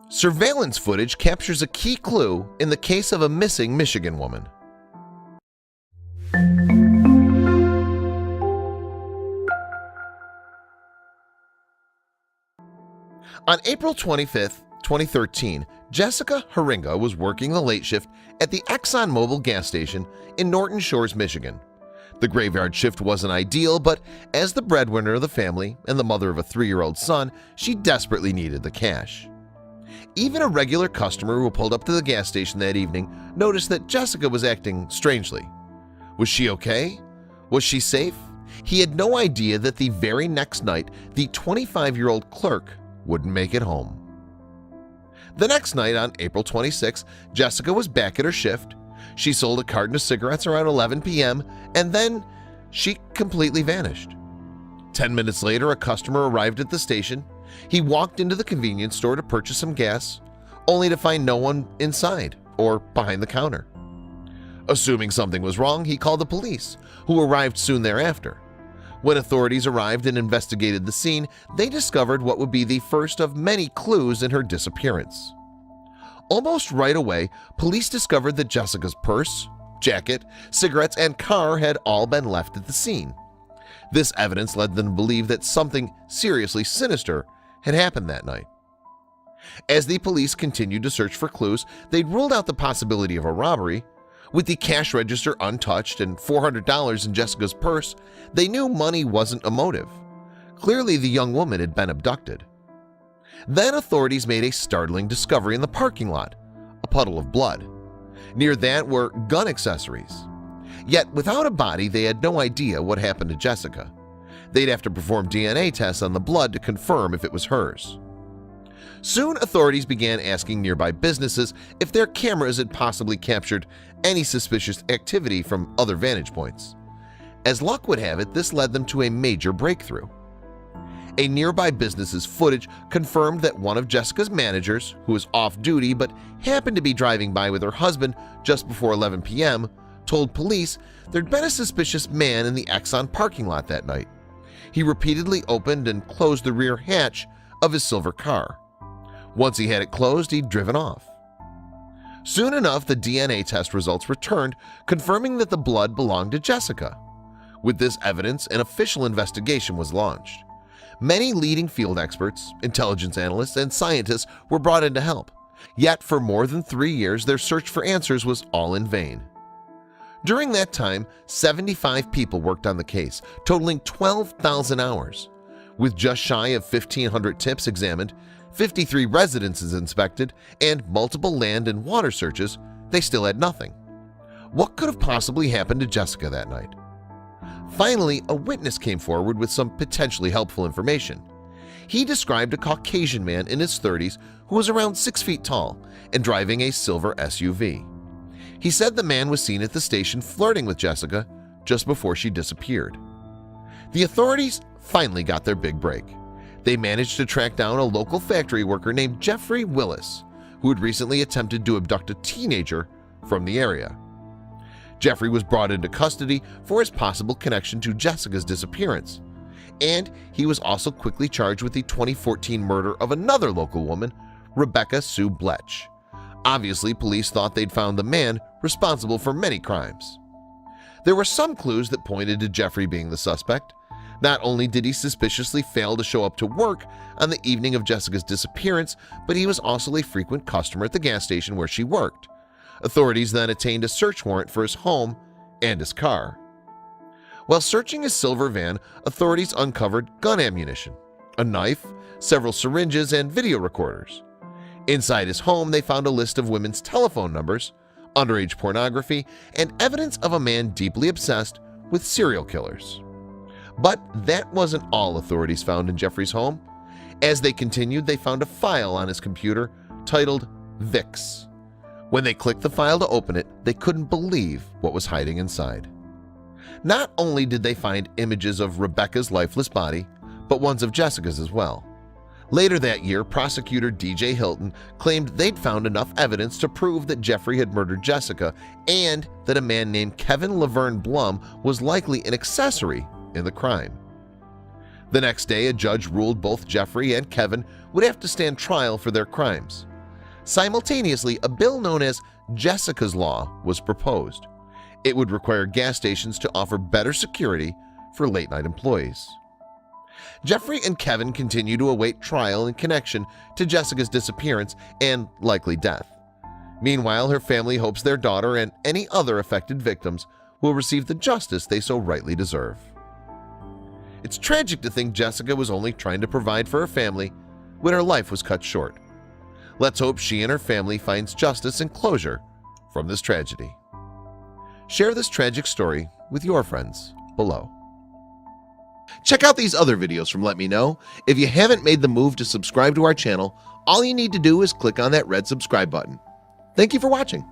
Surveillance footage captures a key clue in the case of a missing Michigan woman. On April 25, 2013, Jessica Haringa was working the late shift at the ExxonMobil gas station in Norton Shores, Michigan. The graveyard shift wasn't ideal, but as the breadwinner of the family and the mother of a 3-year-old son, she desperately needed the cash. Even a regular customer who pulled up to the gas station that evening noticed that Jessica was acting strangely. Was she okay? Was she safe? He had no idea that the very next night, the 25-year-old clerk wouldn't make it home. The next night, on April 26, Jessica was back at her shift. She sold a carton of cigarettes around 11 p.m. and then she completely vanished. 10 minutes later, a customer arrived at the station. He walked into the convenience store to purchase some gas, only to find no one inside or behind the counter. Assuming something was wrong, he called the police, who arrived soon thereafter. When authorities arrived and investigated the scene, they discovered what would be the first of many clues in her disappearance. Almost right away, police discovered that Jessica's purse, jacket, cigarettes, and car had all been left at the scene. This evidence led them to believe that something seriously sinister had happened that night. As the police continued to search for clues, they'd ruled out the possibility of a robbery. With the cash register untouched and $400 in Jessica's purse, they knew money wasn't a motive. Clearly, the young woman had been abducted. Then authorities made a startling discovery in the parking lot, a puddle of blood. Near that were gun accessories. Yet without a body, they had no idea what happened to Jessica. They'd have to perform DNA tests on the blood to confirm if it was hers. Soon, authorities began asking nearby businesses if their cameras had possibly captured any suspicious activity from other vantage points. As luck would have it, this led them to a major breakthrough. A nearby business's footage confirmed that one of Jessica's managers, who was off-duty but happened to be driving by with her husband just before 11 p.m., told police there'd been a suspicious man in the Exxon parking lot that night. He repeatedly opened and closed the rear hatch of his silver car. Once he had it closed, he'd driven off. Soon enough, the DNA test results returned, confirming that the blood belonged to Jessica. With this evidence, an official investigation was launched. Many leading field experts, intelligence analysts, and scientists were brought in to help. Yet for more than 3 years, their search for answers was all in vain. During that time, 75 people worked on the case, totaling 12,000 hours. With just shy of 1,500 tips examined, 53 residences inspected, and multiple land and water searches, they still had nothing. What could have possibly happened to Jessica that night? Finally, a witness came forward with some potentially helpful information. He described a Caucasian man in his 30s who was around 6 feet tall and driving a silver SUV. He said the man was seen at the station flirting with Jessica just before she disappeared. The authorities finally got their big break. They managed to track down a local factory worker named Jeffrey Willis, who had recently attempted to abduct a teenager from the area. Jeffrey was brought into custody for his possible connection to Jessica's disappearance, and he was also quickly charged with the 2014 murder of another local woman, Rebecca Sue Bletch. Obviously, police thought they'd found the man responsible for many crimes. There were some clues that pointed to Jeffrey being the suspect. Not only did he suspiciously fail to show up to work on the evening of Jessica's disappearance, but he was also a frequent customer at the gas station where she worked. Authorities then obtained a search warrant for his home and his car. While searching his silver van, authorities uncovered gun ammunition, a knife, several syringes, and video recorders. Inside his home, they found a list of women's telephone numbers, underage pornography, and evidence of a man deeply obsessed with serial killers. But that wasn't all authorities found in Jeffrey's home. As they continued, they found a file on his computer titled VIX. When they clicked the file to open it, they couldn't believe what was hiding inside. Not only did they find images of Rebecca's lifeless body, but ones of Jessica's as well. Later that year, prosecutor DJ Hilton claimed they'd found enough evidence to prove that Jeffrey had murdered Jessica and that a man named Kevin Laverne Blum was likely an accessory in the crime. The next day, a judge ruled both Jeffrey and Kevin would have to stand trial for their crimes. Simultaneously, a bill known as Jessica's Law was proposed. It would require gas stations to offer better security for late-night employees. Jeffrey and Kevin continue to await trial in connection to Jessica's disappearance and likely death. Meanwhile, her family hopes their daughter and any other affected victims will receive the justice they so rightly deserve. It's tragic to think Jessica was only trying to provide for her family when her life was cut short. Let's hope she and her family finds justice and closure from this tragedy. Share this tragic story with your friends below. Check out these other videos from Let Me Know. If you haven't made the move to subscribe to our channel, all you need to do is click on that red subscribe button. Thank you for watching.